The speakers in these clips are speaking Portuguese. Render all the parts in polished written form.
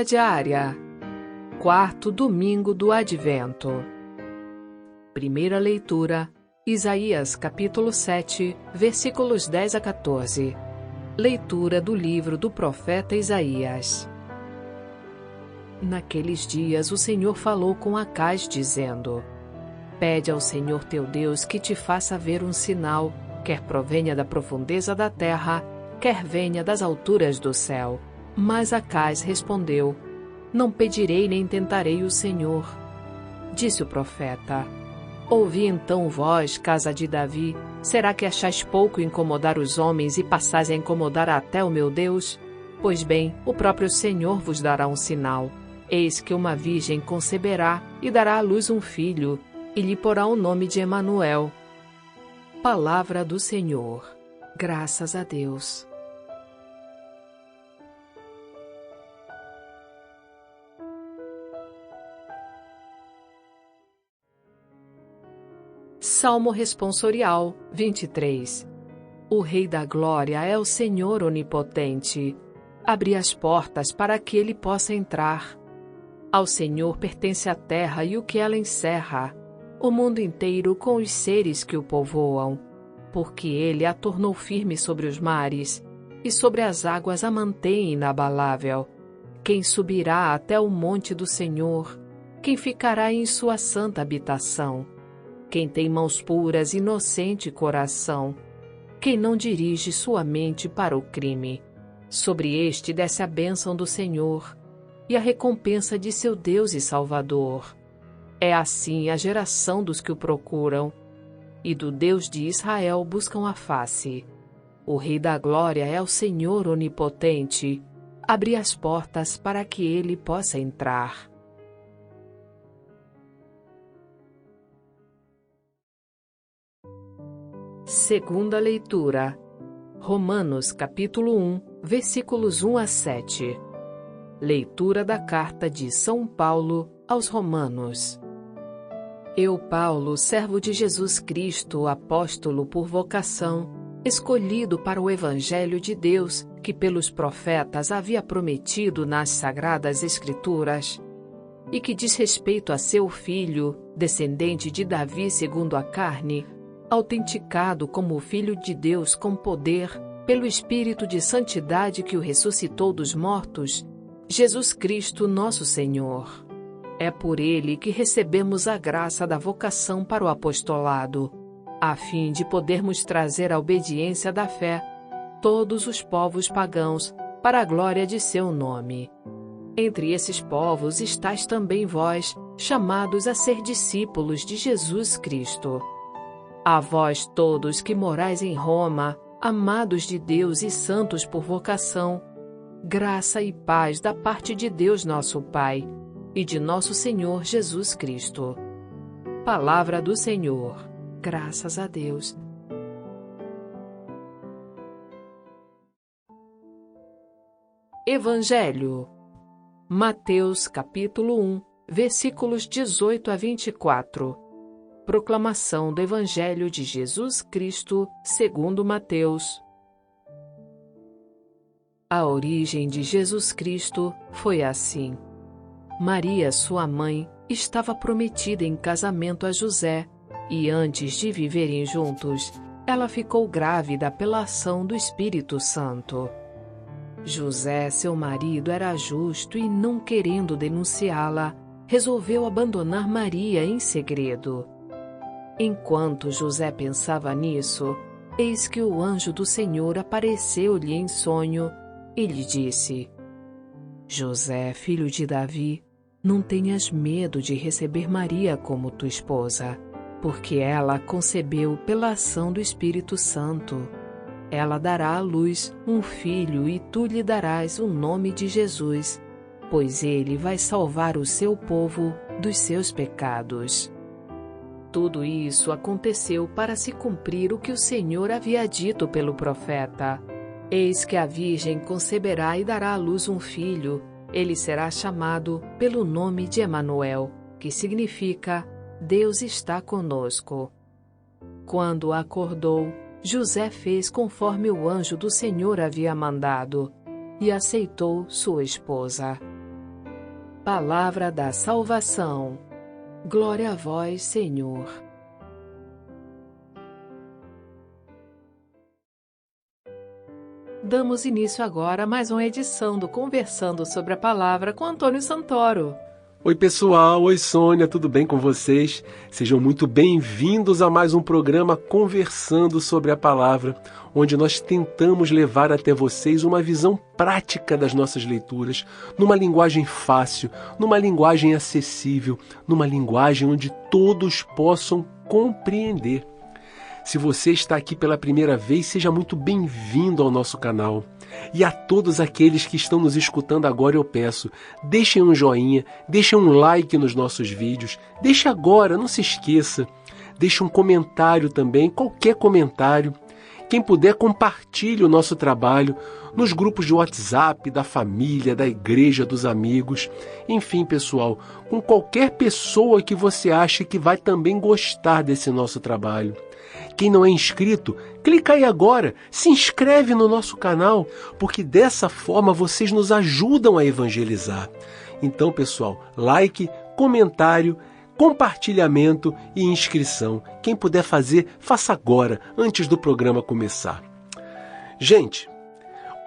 Leitura diária. Quarto domingo do Advento. Primeira leitura, Isaías capítulo 7, versículos 10 a 14. Leitura do livro do profeta Isaías. Naqueles dias o Senhor falou com Acaz, dizendo: Pede ao Senhor teu Deus que te faça ver um sinal, quer provenha da profundeza da terra, quer venha das alturas do céu. Mas Acaz respondeu: Não pedirei nem tentarei o Senhor. Disse o profeta: Ouvi então vós, casa de Davi, será que achais pouco incomodar os homens e passais a incomodar até o meu Deus? Pois bem, o próprio Senhor vos dará um sinal. Eis que uma virgem conceberá e dará à luz um filho, e lhe porá o nome de Emanuel. Palavra do Senhor. Graças a Deus. Salmo responsorial 23. O Rei da Glória é o Senhor onipotente. Abri as portas para que ele possa entrar. Ao Senhor pertence a terra e o que ela encerra, o mundo inteiro com os seres que o povoam, porque ele a tornou firme sobre os mares, e sobre as águas a mantém inabalável. Quem subirá até o monte do Senhor? Quem ficará em sua santa habitação? Quem tem mãos puras e inocente coração? Quem não dirige sua mente para o crime? Sobre este desce a bênção do Senhor e a recompensa de seu Deus e Salvador. É assim a geração dos que o procuram, e do Deus de Israel buscam a face. O Rei da Glória é o Senhor onipotente. Abri as portas para que ele possa entrar. Segunda leitura. Romanos capítulo 1, versículos 1 a 7. Leitura da carta de São Paulo aos Romanos. Eu, Paulo, servo de Jesus Cristo, apóstolo por vocação, escolhido para o Evangelho de Deus, que pelos profetas havia prometido nas Sagradas Escrituras, e que diz respeito a seu filho, descendente de Davi segundo a carne, autenticado como o Filho de Deus com poder, pelo Espírito de santidade que o ressuscitou dos mortos, Jesus Cristo nosso Senhor. É por ele que recebemos a graça da vocação para o apostolado, a fim de podermos trazer a obediência da fé todos os povos pagãos para a glória de seu nome. Entre esses povos estáis também vós, chamados a ser discípulos de Jesus Cristo. A vós todos que morais em Roma, amados de Deus e santos por vocação, graça e paz da parte de Deus nosso Pai e de nosso Senhor Jesus Cristo. Palavra do Senhor. Graças a Deus. Evangelho. Mateus capítulo 1, versículos 18 a 24. Proclamação do Evangelho de Jesus Cristo segundo Mateus. A origem de Jesus Cristo foi assim. Maria, sua mãe, estava prometida em casamento a José, e antes de viverem juntos, ela ficou grávida pela ação do Espírito Santo. José, seu marido, era justo e, não querendo denunciá-la, resolveu abandonar Maria em segredo. Enquanto José pensava nisso, eis que o anjo do Senhor apareceu-lhe em sonho e lhe disse: José, filho de Davi, não tenhas medo de receber Maria como tua esposa, porque ela concebeu pela ação do Espírito Santo. Ela dará à luz um filho e tu lhe darás o nome de Jesus, pois ele vai salvar o seu povo dos seus pecados. Tudo isso aconteceu para se cumprir o que o Senhor havia dito pelo profeta. Eis que a virgem conceberá e dará à luz um filho. Ele será chamado pelo nome de Emanuel, que significa Deus está conosco. Quando acordou, José fez conforme o anjo do Senhor havia mandado e aceitou sua esposa. Palavra da salvação. Glória a vós, Senhor. Damos início agora a mais uma edição do Conversando sobre a Palavra com Antônio Santoro. Oi pessoal, oi Sônia, tudo bem com vocês? Sejam muito bem-vindos a mais um programa Conversando sobre a Palavra, onde nós tentamos levar até vocês uma visão prática das nossas leituras, numa linguagem fácil, numa linguagem acessível, numa linguagem onde todos possam compreender. Se você está aqui pela primeira vez, seja muito bem-vindo ao nosso canal. E a todos aqueles que estão nos escutando agora eu peço, deixem um joinha, deixem um like nos nossos vídeos, deixe agora, não se esqueça, deixe um comentário também, qualquer comentário. Quem puder, compartilhe o nosso trabalho nos grupos de WhatsApp, da família, da igreja, dos amigos. Enfim, pessoal, com qualquer pessoa que você ache que vai também gostar desse nosso trabalho. Quem não é inscrito, clica aí agora, se inscreve no nosso canal, porque dessa forma vocês nos ajudam a evangelizar. Então, pessoal, like, comentário, compartilhamento e inscrição. Quem puder fazer, faça agora, antes do programa começar. Gente,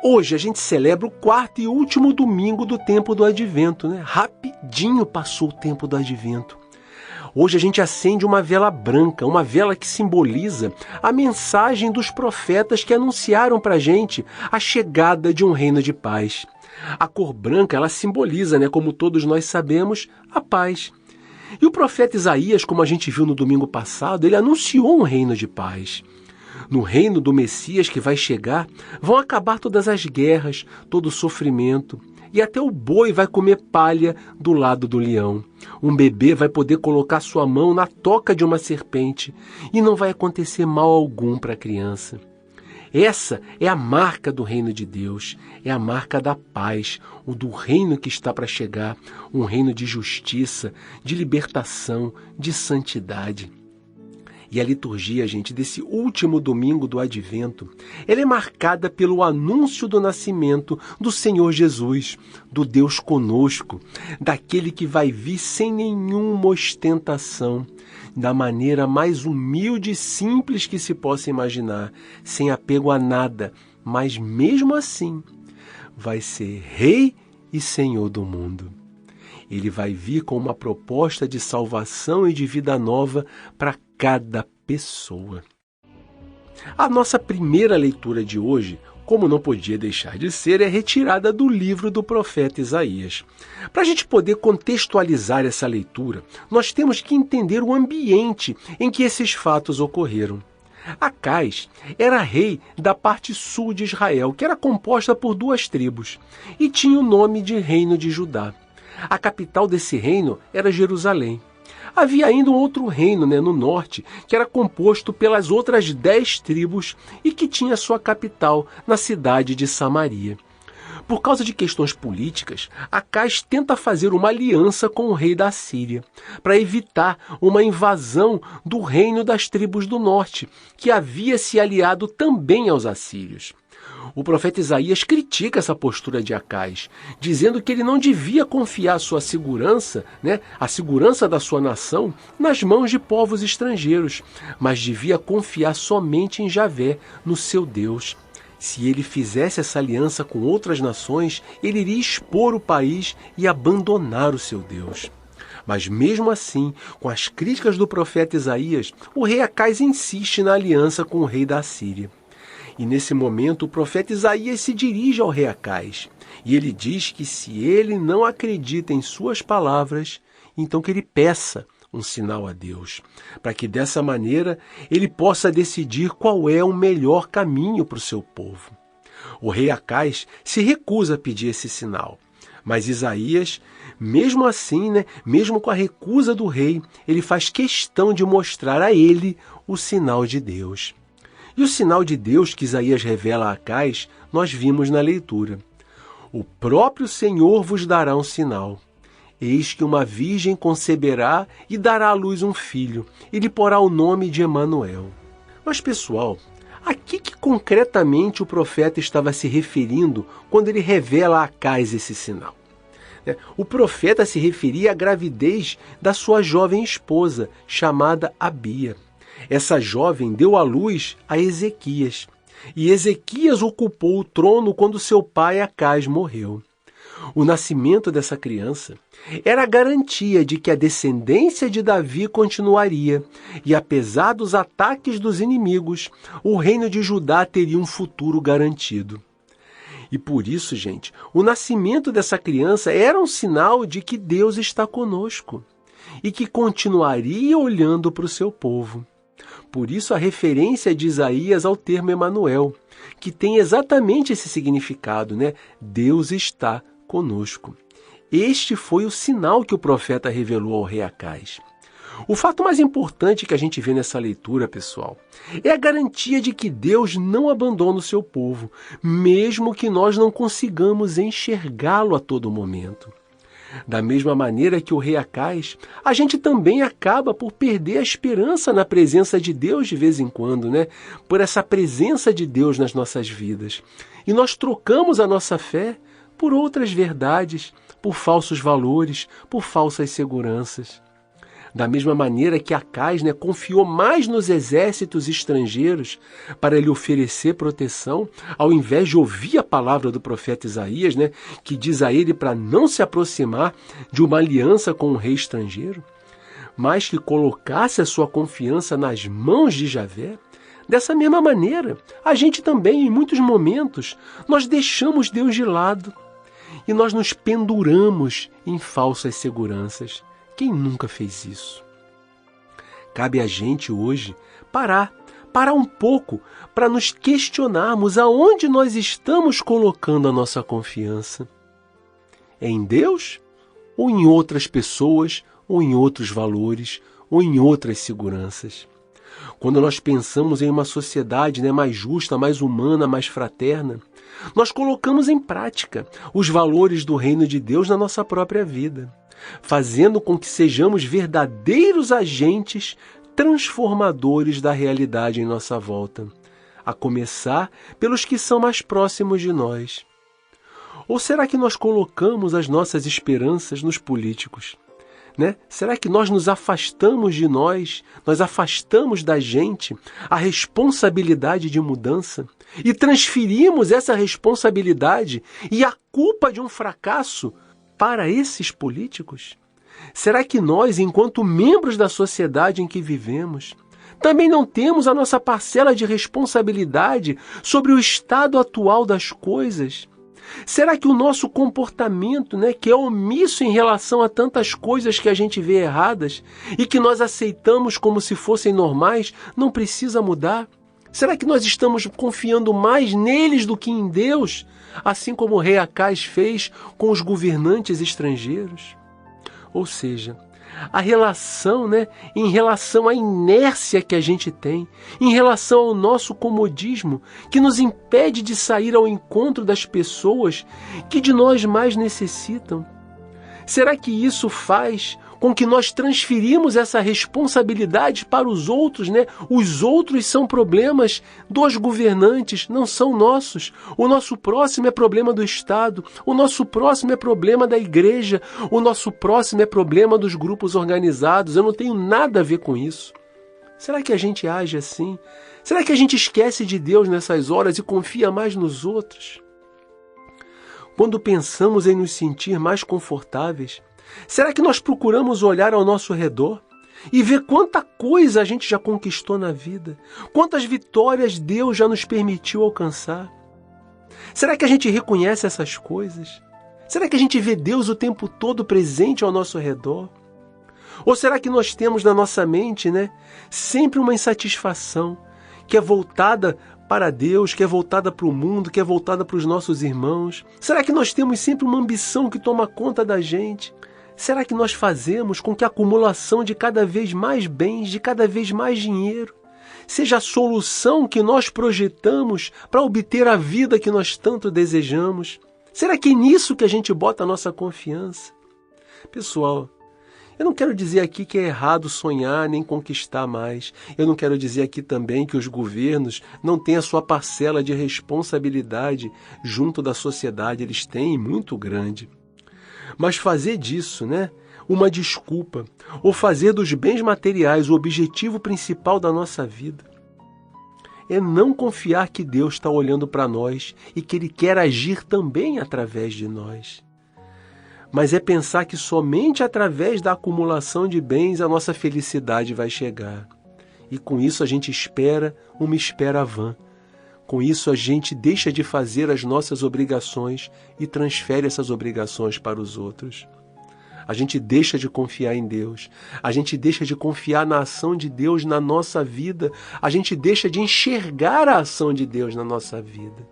hoje a gente celebra o quarto e último domingo do tempo do Advento, né? Rapidinho passou o tempo do Advento. Hoje a gente acende uma vela branca, uma vela que simboliza a mensagem dos profetas que anunciaram para a gente a chegada de um reino de paz. A cor branca, ela simboliza, como todos nós sabemos, a paz. E o profeta Isaías, como a gente viu no domingo passado, ele anunciou um reino de paz. No reino do Messias que vai chegar, vão acabar todas as guerras, todo o sofrimento. E até o boi vai comer palha do lado do leão. Um bebê vai poder colocar sua mão na toca de uma serpente e não vai acontecer mal algum para a criança. Essa é a marca do reino de Deus, é a marca da paz, o do reino que está para chegar, um reino de justiça, de libertação, de santidade. E a liturgia, gente, desse último domingo do Advento, ela é marcada pelo anúncio do nascimento do Senhor Jesus, do Deus conosco, daquele que vai vir sem nenhuma ostentação, da maneira mais humilde e simples que se possa imaginar, sem apego a nada, mas mesmo assim vai ser Rei e Senhor do mundo. Ele vai vir com uma proposta de salvação e de vida nova para cada pessoa. A nossa primeira leitura de hoje, como não podia deixar de ser, é retirada do livro do profeta Isaías. Para a gente poder contextualizar essa leitura, nós temos que entender o ambiente em que esses fatos ocorreram. Acais era rei da parte sul de Israel, que era composta por 2 tribos, e tinha o nome de Reino de Judá. A capital desse reino era Jerusalém. Havia ainda um outro reino, no norte, que era composto pelas outras 10 tribos e que tinha sua capital na cidade de Samaria. Por causa de questões políticas, Acais tenta fazer uma aliança com o rei da Síria, para evitar uma invasão do reino das tribos do norte, que havia se aliado também aos assírios. O profeta Isaías critica essa postura de Acais, dizendo que ele não devia confiar sua segurança, a segurança da sua nação, nas mãos de povos estrangeiros, mas devia confiar somente em Javé, no seu Deus. Se ele fizesse essa aliança com outras nações, ele iria expor o país e abandonar o seu Deus. Mas mesmo assim, com as críticas do profeta Isaías, o rei Acais insiste na aliança com o rei da Síria. E nesse momento o profeta Isaías se dirige ao rei Acais. E ele diz que se ele não acredita em suas palavras, então que ele peça um sinal a Deus, para que dessa maneira ele possa decidir qual é o melhor caminho para o seu povo. O rei Acais se recusa a pedir esse sinal. Mas Isaías, mesmo assim, mesmo com a recusa do rei, ele faz questão de mostrar a ele o sinal de Deus. E o sinal de Deus que Isaías revela a Acais, nós vimos na leitura. O próprio Senhor vos dará um sinal. Eis que uma virgem conceberá e dará à luz um filho, e lhe porá o nome de Emanuel. Mas, pessoal, a que concretamente o profeta estava se referindo quando ele revela a Acais esse sinal? O profeta se referia à gravidez da sua jovem esposa, chamada Abia. Essa jovem deu à luz a Ezequias, e Ezequias ocupou o trono quando seu pai Acás morreu. O nascimento dessa criança era a garantia de que a descendência de Davi continuaria, e apesar dos ataques dos inimigos, o reino de Judá teria um futuro garantido. E por isso, gente, o nascimento dessa criança era um sinal de que Deus está conosco e que continuaria olhando para o seu povo. Por isso a referência de Isaías ao termo Emanuel, que tem exatamente esse significado, Deus está conosco. Este foi o sinal que o profeta revelou ao rei Acás. O fato mais importante que a gente vê nessa leitura, pessoal, é a garantia de que Deus não abandona o seu povo, mesmo que nós não consigamos enxergá-lo a todo momento. Da mesma maneira que o rei Acás, a gente também acaba por perder a esperança na presença de Deus de vez em quando, Por essa presença de Deus nas nossas vidas. E nós trocamos a nossa fé por outras verdades, por falsos valores, por falsas seguranças. Da mesma maneira que Acás confiou mais nos exércitos estrangeiros para lhe oferecer proteção, ao invés de ouvir a palavra do profeta Isaías, que diz a ele para não se aproximar de uma aliança com um rei estrangeiro, mas que colocasse a sua confiança nas mãos de Javé. Dessa mesma maneira, a gente também, em muitos momentos, nós deixamos Deus de lado e nós nos penduramos em falsas seguranças. Quem nunca fez isso? Cabe a gente hoje parar um pouco para nos questionarmos aonde nós estamos colocando a nossa confiança. É em Deus? Ou em outras pessoas? Ou em outros valores? Ou em outras seguranças? Quando nós pensamos em uma sociedade mais justa, mais humana, mais fraterna, nós colocamos em prática os valores do reino de Deus na nossa própria vida, fazendo com que sejamos verdadeiros agentes transformadores da realidade em nossa volta, a começar pelos que são mais próximos de nós. Ou será que nós colocamos as nossas esperanças nos políticos? Será que nós nos afastamos de nós afastamos da gente a responsabilidade de mudança e transferimos essa responsabilidade e a culpa de um fracasso para esses políticos? Será que nós, enquanto membros da sociedade em que vivemos, também não temos a nossa parcela de responsabilidade sobre o estado atual das coisas? Será que o nosso comportamento, que é omisso em relação a tantas coisas que a gente vê erradas e que nós aceitamos como se fossem normais, não precisa mudar? Será que nós estamos confiando mais neles do que em Deus, assim como o rei Acás fez com os governantes estrangeiros? Ou seja, a relação, em relação à inércia que a gente tem, em relação ao nosso comodismo, que nos impede de sair ao encontro das pessoas que de nós mais necessitam. Será que isso faz com que nós transferimos essa responsabilidade para os outros, Os outros são problemas dos governantes, não são nossos. O nosso próximo é problema do Estado, o nosso próximo é problema da igreja, o nosso próximo é problema dos grupos organizados. Eu não tenho nada a ver com isso. Será que a gente age assim? Será que a gente esquece de Deus nessas horas e confia mais nos outros? Quando pensamos em nos sentir mais confortáveis, será que nós procuramos olhar ao nosso redor e ver quanta coisa a gente já conquistou na vida? Quantas vitórias Deus já nos permitiu alcançar? Será que a gente reconhece essas coisas? Será que a gente vê Deus o tempo todo presente ao nosso redor? Ou será que nós temos na nossa mente, sempre uma insatisfação que é voltada para Deus, que é voltada para o mundo, que é voltada para os nossos irmãos? Será que nós temos sempre uma ambição que toma conta da gente? Será que nós fazemos com que a acumulação de cada vez mais bens, de cada vez mais dinheiro, seja a solução que nós projetamos para obter a vida que nós tanto desejamos? Será que é nisso que a gente bota a nossa confiança? Pessoal, eu não quero dizer aqui que é errado sonhar nem conquistar mais. Eu não quero dizer aqui também que os governos não têm a sua parcela de responsabilidade junto da sociedade. Eles têm muito grande. Mas fazer disso, uma desculpa, ou fazer dos bens materiais o objetivo principal da nossa vida, é não confiar que Deus está olhando para nós e que Ele quer agir também através de nós. Mas é pensar que somente através da acumulação de bens a nossa felicidade vai chegar. E com isso a gente espera uma espera vã. Com isso a gente deixa de fazer as nossas obrigações e transfere essas obrigações para os outros. A gente deixa de confiar em Deus, a gente deixa de confiar na ação de Deus na nossa vida, a gente deixa de enxergar a ação de Deus na nossa vida.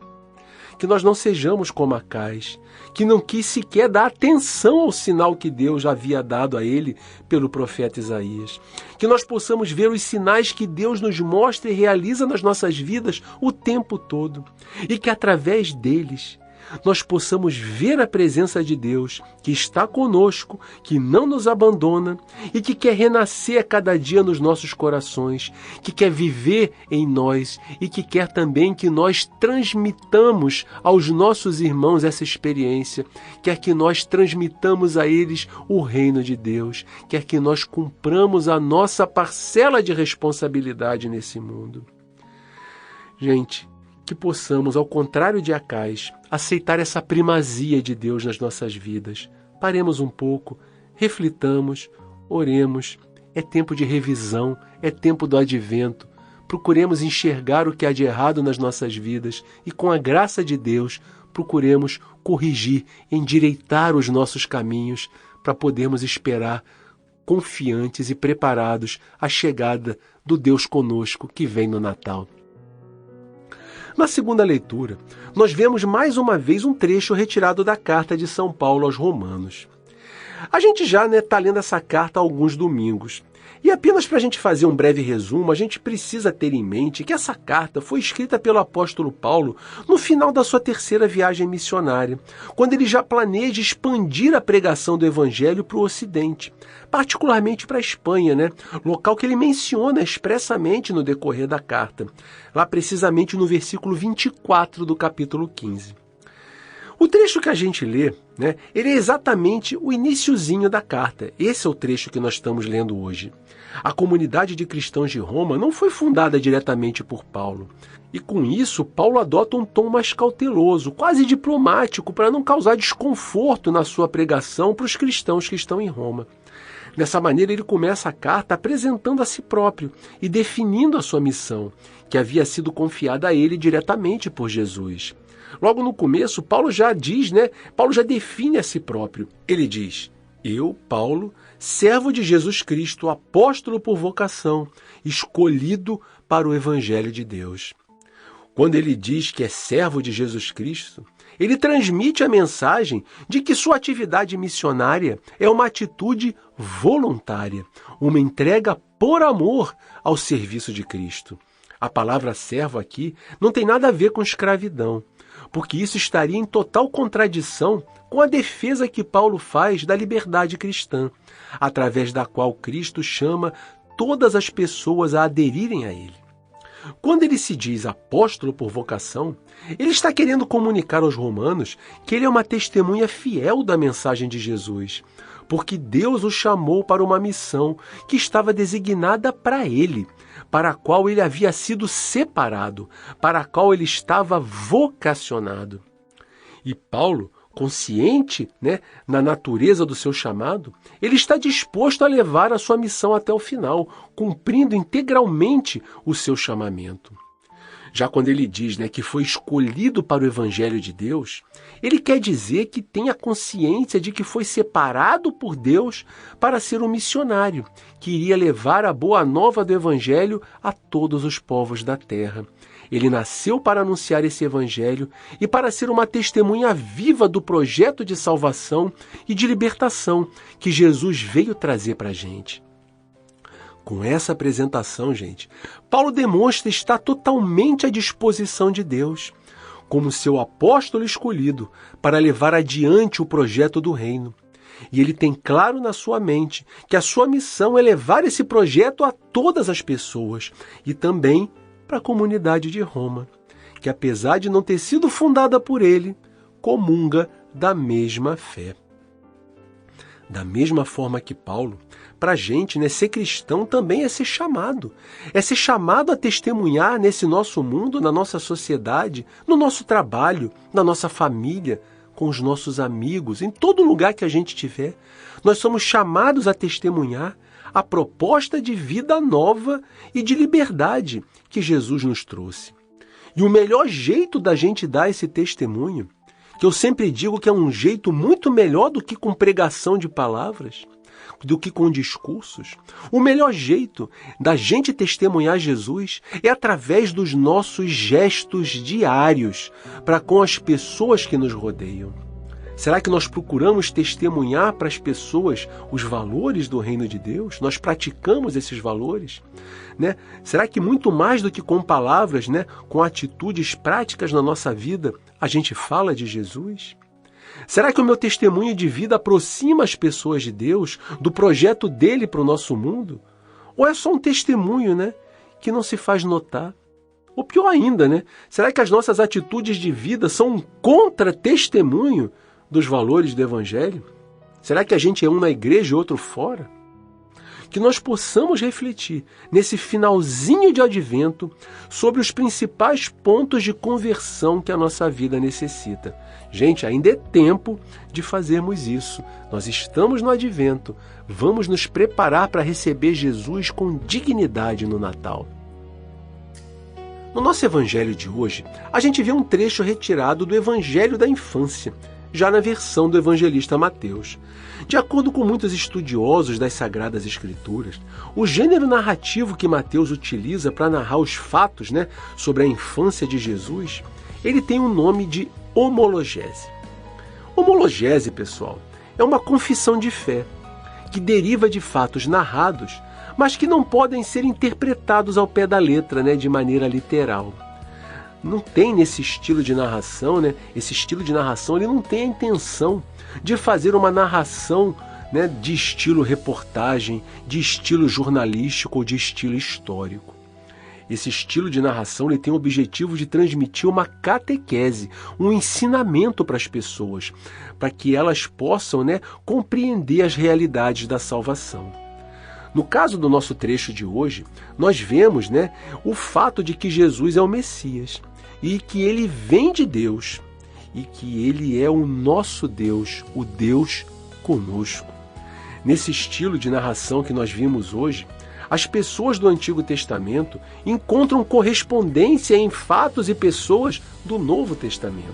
Que nós não sejamos como Acais, que não quis sequer dar atenção ao sinal que Deus havia dado a ele pelo profeta Isaías. Que nós possamos ver os sinais que Deus nos mostra e realiza nas nossas vidas o tempo todo. E que através deles nós possamos ver a presença de Deus, que está conosco, que não nos abandona e que quer renascer a cada dia nos nossos corações, que quer viver em nós e que quer também que nós transmitamos aos nossos irmãos essa experiência, quer que nós transmitamos a eles o reino de Deus, quer que nós cumpramos a nossa parcela de responsabilidade nesse mundo. Gente, que possamos, ao contrário de Acais, aceitar essa primazia de Deus nas nossas vidas. Paremos um pouco, reflitamos, oremos. É tempo de revisão, é tempo do advento. Procuremos enxergar o que há de errado nas nossas vidas e, com a graça de Deus, procuremos corrigir, endireitar os nossos caminhos para podermos esperar confiantes e preparados a chegada do Deus conosco que vem no Natal. Na segunda leitura, nós vemos mais uma vez um trecho retirado da carta de São Paulo aos Romanos. A gente já está lendo essa carta há alguns domingos. E apenas para a gente fazer um breve resumo, a gente precisa ter em mente que essa carta foi escrita pelo apóstolo Paulo no final da sua terceira viagem missionária, quando ele já planeja expandir a pregação do evangelho para o Ocidente, particularmente para a Espanha, local que ele menciona expressamente no decorrer da carta, lá precisamente no versículo 24 do capítulo 15. O trecho que a gente lê, ele é exatamente o iniciozinho da carta. Esse é o trecho que nós estamos lendo hoje. A comunidade de cristãos de Roma não foi fundada diretamente por Paulo. E com isso, Paulo adota um tom mais cauteloso, quase diplomático, para não causar desconforto na sua pregação para os cristãos que estão em Roma. Dessa maneira, ele começa a carta apresentando a si próprio e definindo a sua missão, que havia sido confiada a ele diretamente por Jesus. Logo no começo, Paulo já diz, Paulo já define a si próprio. Ele diz: eu, Paulo, servo de Jesus Cristo, apóstolo por vocação, escolhido para o Evangelho de Deus. Quando ele diz que é servo de Jesus Cristo, ele transmite a mensagem de que sua atividade missionária é uma atitude voluntária, uma entrega por amor ao serviço de Cristo. A palavra servo aqui não tem nada a ver com escravidão, porque isso estaria em total contradição com a defesa que Paulo faz da liberdade cristã, através da qual Cristo chama todas as pessoas a aderirem a ele. Quando ele se diz apóstolo por vocação, ele está querendo comunicar aos romanos que ele é uma testemunha fiel da mensagem de Jesus, porque Deus o chamou para uma missão que estava designada para ele, para a qual ele havia sido separado, para a qual ele estava vocacionado. E Paulo, consciente, na natureza do seu chamado, ele está disposto a levar a sua missão até o final, cumprindo integralmente o seu chamamento. Já quando ele diz que foi escolhido para o Evangelho de Deus, ele quer dizer que tem a consciência de que foi separado por Deus para ser um missionário, que iria levar a boa nova do Evangelho a todos os povos da terra. Ele nasceu para anunciar esse Evangelho e para ser uma testemunha viva do projeto de salvação e de libertação que Jesus veio trazer para a gente. Com essa apresentação, gente, Paulo demonstra estar totalmente à disposição de Deus, como seu apóstolo escolhido para levar adiante o projeto do reino. E ele tem claro na sua mente que a sua missão é levar esse projeto a todas as pessoas e também para a comunidade de Roma, que apesar de não ter sido fundada por ele, comunga da mesma fé. Da mesma forma que Paulo, para a gente, né, ser cristão também é ser chamado. É ser chamado a testemunhar nesse nosso mundo, na nossa sociedade, no nosso trabalho, na nossa família, com os nossos amigos, em todo lugar que a gente estiver. Nós somos chamados a testemunhar a proposta de vida nova e de liberdade que Jesus nos trouxe. E o melhor jeito da gente dar esse testemunho, que eu sempre digo que é um jeito muito melhor do que com pregação de palavras, do que com discursos. O melhor jeito da gente testemunhar Jesus é através dos nossos gestos diários para com as pessoas que nos rodeiam. Será que nós procuramos testemunhar para as pessoas os valores do reino de Deus? Nós praticamos esses valores? Né? Será que muito mais do que com palavras, né, com atitudes práticas na nossa vida, a gente fala de Jesus? Será que o meu testemunho de vida aproxima as pessoas de Deus, do projeto dele para o nosso mundo? Ou é só um testemunho, né, que não se faz notar? Ou pior ainda, né? Será que as nossas atitudes de vida são um contra-testemunho dos valores do Evangelho? Será que a gente é um na igreja e outro fora? Que nós possamos refletir nesse finalzinho de advento sobre os principais pontos de conversão que a nossa vida necessita. Gente, ainda é tempo de fazermos isso. Nós estamos no advento. Vamos nos preparar para receber Jesus com dignidade no Natal. No nosso evangelho de hoje, a gente vê um trecho retirado do Evangelho da Infância, já na versão do evangelista Mateus. De acordo com muitos estudiosos das Sagradas Escrituras, o gênero narrativo que Mateus utiliza para narrar os fatos, né, sobre a infância de Jesus, ele tem o nome de homologese. Homologese, pessoal, é uma confissão de fé que deriva de fatos narrados, mas que não podem ser interpretados ao pé da letra, né, de maneira literal. Não tem nesse estilo de narração, né? Esse estilo de narração ele não tem a intenção de fazer uma narração, né, de estilo reportagem, de estilo jornalístico ou de estilo histórico. Esse estilo de narração ele tem o objetivo de transmitir uma catequese, um ensinamento para as pessoas, para que elas possam, né, compreender as realidades da salvação. No caso do nosso trecho de hoje, nós vemos, né, o fato de que Jesus é o Messias e que ele vem de Deus e que ele é o nosso Deus, o Deus conosco. Nesse estilo de narração que nós vimos hoje, as pessoas do Antigo Testamento encontram correspondência em fatos e pessoas do Novo Testamento.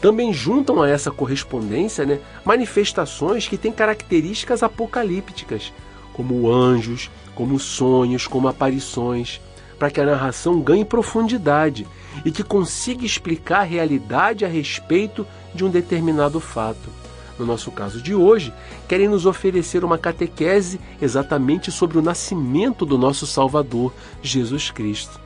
Também juntam a essa correspondência, né, manifestações que têm características apocalípticas, como anjos, como sonhos, como aparições, para que a narração ganhe profundidade e que consiga explicar a realidade a respeito de um determinado fato. No nosso caso de hoje, querem nos oferecer uma catequese exatamente sobre o nascimento do nosso Salvador, Jesus Cristo.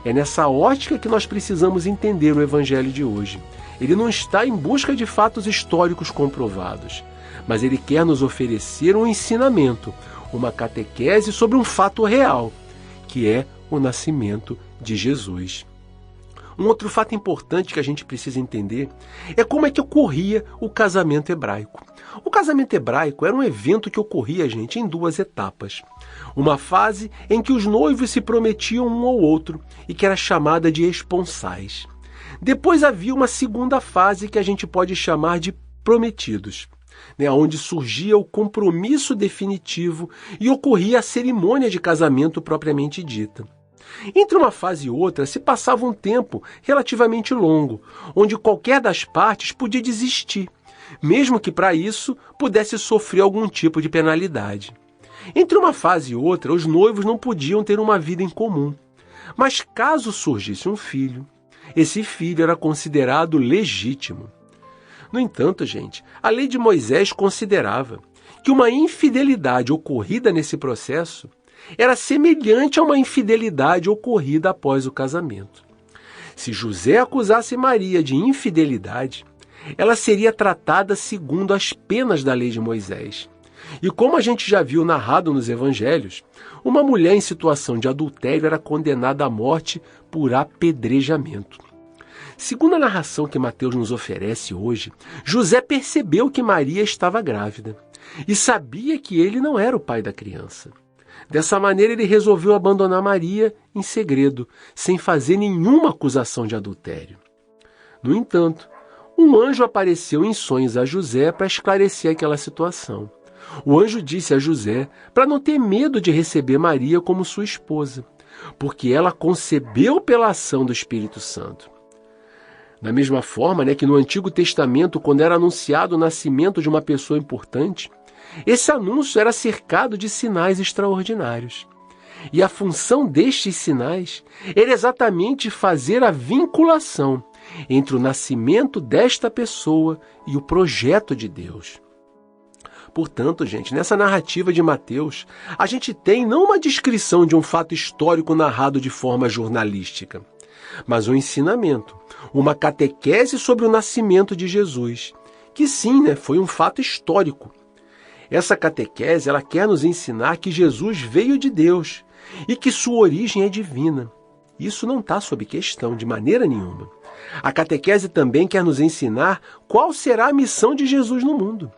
É nessa ótica que nós precisamos entender o Evangelho de hoje. Ele não está em busca de fatos históricos comprovados, mas ele quer nos oferecer um ensinamento, uma catequese sobre um fato real, que é o nascimento de Jesus. Um outro fato importante que a gente precisa entender é como é que ocorria o casamento hebraico. O casamento hebraico era um evento que ocorria, gente, em duas etapas. Uma fase em que os noivos se prometiam um ao outro e que era chamada de esponsais. Depois havia uma segunda fase que a gente pode chamar de prometidos, né, onde surgia o compromisso definitivo e ocorria a cerimônia de casamento propriamente dita. Entre uma fase e outra se passava um tempo relativamente longo, onde qualquer das partes podia desistir, mesmo que para isso pudesse sofrer algum tipo de penalidade. Entre uma fase e outra, os noivos não podiam ter uma vida em comum, mas caso surgisse um filho, esse filho era considerado legítimo. No entanto, gente, a lei de Moisés considerava que uma infidelidade ocorrida nesse processo era semelhante a uma infidelidade ocorrida após o casamento. Se José acusasse Maria de infidelidade, ela seria tratada segundo as penas da lei de Moisés. E como a gente já viu narrado nos evangelhos, uma mulher em situação de adultério era condenada à morte por apedrejamento. Segundo a narração que Mateus nos oferece hoje, José percebeu que Maria estava grávida. e sabia que ele não era o pai da criança. Dessa maneira, ele resolveu abandonar Maria em segredo, sem fazer nenhuma acusação de adultério. No entanto, um anjo apareceu em sonhos a José para esclarecer aquela situação. O anjo disse a José para não ter medo de receber Maria como sua esposa, porque ela concebeu pela ação do Espírito Santo. Da mesma forma, que no Antigo Testamento, quando era anunciado o nascimento de uma pessoa importante, esse anúncio era cercado de sinais extraordinários. E a função destes sinais era exatamente fazer a vinculação entre o nascimento desta pessoa e o projeto de Deus. Portanto, gente, nessa narrativa de Mateus, a gente tem não uma descrição de um fato histórico narrado de forma jornalística, mas um ensinamento, uma catequese sobre o nascimento de Jesus, que sim, foi um fato histórico. Essa catequese, ela quer nos ensinar que Jesus veio de Deus e que sua origem é divina. Isso não está sob questão de maneira nenhuma. A catequese também quer nos ensinar qual será a missão de Jesus no mundo.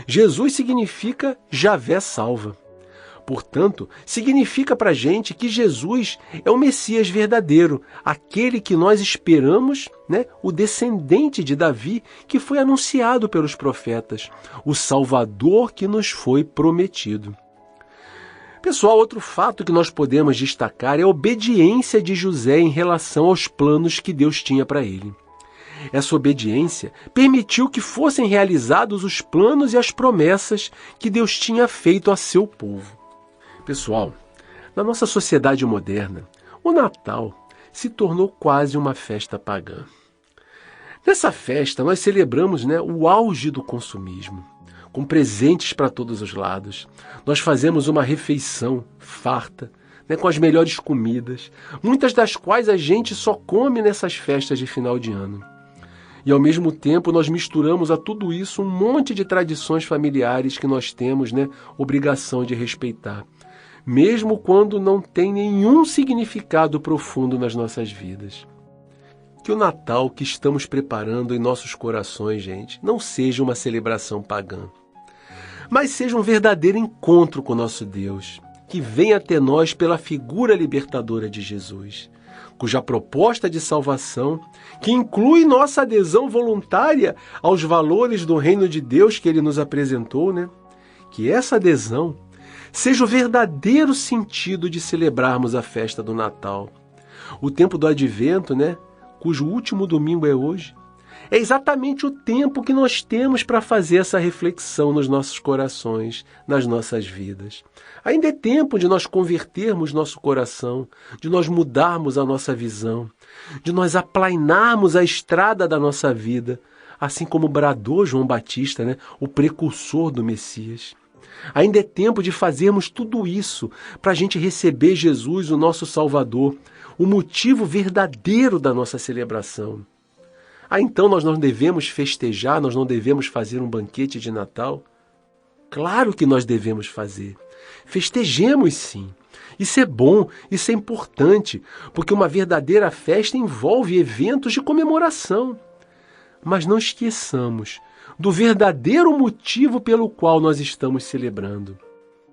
Jesus significa Javé salva. Portanto, significa para a gente que Jesus é o Messias verdadeiro, aquele que nós esperamos, o descendente de Davi, que foi anunciado pelos profetas, o Salvador que nos foi prometido. Pessoal, outro fato que nós podemos destacar é a obediência de José em relação aos planos que Deus tinha para ele. Essa obediência permitiu que fossem realizados os planos e as promessas que Deus tinha feito a seu povo. Pessoal, na nossa sociedade moderna, o Natal se tornou quase uma festa pagã. Nessa festa, nós celebramos o auge do consumismo, com presentes para todos os lados. Nós fazemos uma refeição farta, com as melhores comidas, muitas das quais a gente só come nessas festas de final de ano. E, ao mesmo tempo, nós misturamos a tudo isso um monte de tradições familiares que nós temos obrigação de respeitar, mesmo quando não tem nenhum significado profundo nas nossas vidas. Que o Natal que estamos preparando em nossos corações, gente, não seja uma celebração pagã, mas seja um verdadeiro encontro com nosso Deus, que vem até nós pela figura libertadora de Jesus, cuja proposta de salvação, que inclui nossa adesão voluntária aos valores do reino de Deus que ele nos apresentou, que essa adesão seja o verdadeiro sentido de celebrarmos a festa do Natal. O tempo do Advento, cujo último domingo é hoje, é exatamente o tempo que nós temos para fazer essa reflexão nos nossos corações, nas nossas vidas. Ainda é tempo de nós convertermos nosso coração, de nós mudarmos a nossa visão, de nós aplainarmos a estrada da nossa vida, assim como bradou João Batista, o precursor do Messias. Ainda é tempo de fazermos tudo isso para a gente receber Jesus, o nosso Salvador, o motivo verdadeiro da nossa celebração. Então nós não devemos festejar, nós não devemos fazer um banquete de Natal? Claro que nós devemos fazer. Festejemos sim. Isso é bom, isso é importante, porque uma verdadeira festa envolve eventos de comemoração. Mas não esqueçamos do verdadeiro motivo pelo qual nós estamos celebrando.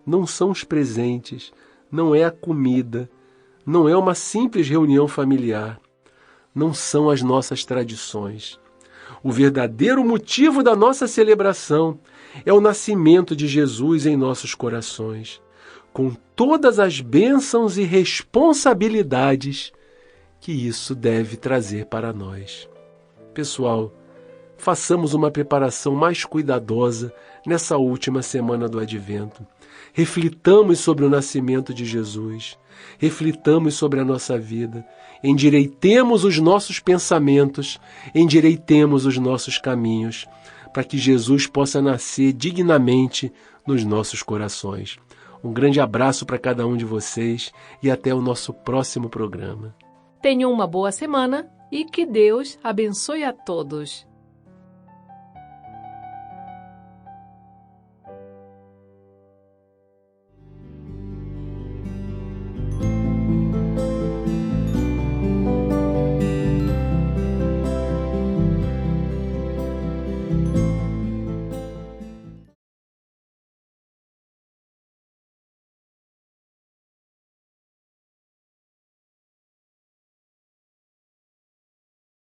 Não são os presentes, não é a comida, não é uma simples reunião familiar, não são as nossas tradições. O verdadeiro motivo da nossa celebração é o nascimento de Jesus em nossos corações, com todas as bênçãos e responsabilidades que isso deve trazer para nós. Pessoal, façamos uma preparação mais cuidadosa nessa última semana do Advento. Reflitamos sobre o nascimento de Jesus, reflitamos sobre a nossa vida, endireitemos os nossos pensamentos, endireitemos os nossos caminhos, para que Jesus possa nascer dignamente nos nossos corações. Um grande abraço para cada um de vocês e até o nosso próximo programa. Tenham uma boa semana e que Deus abençoe a todos.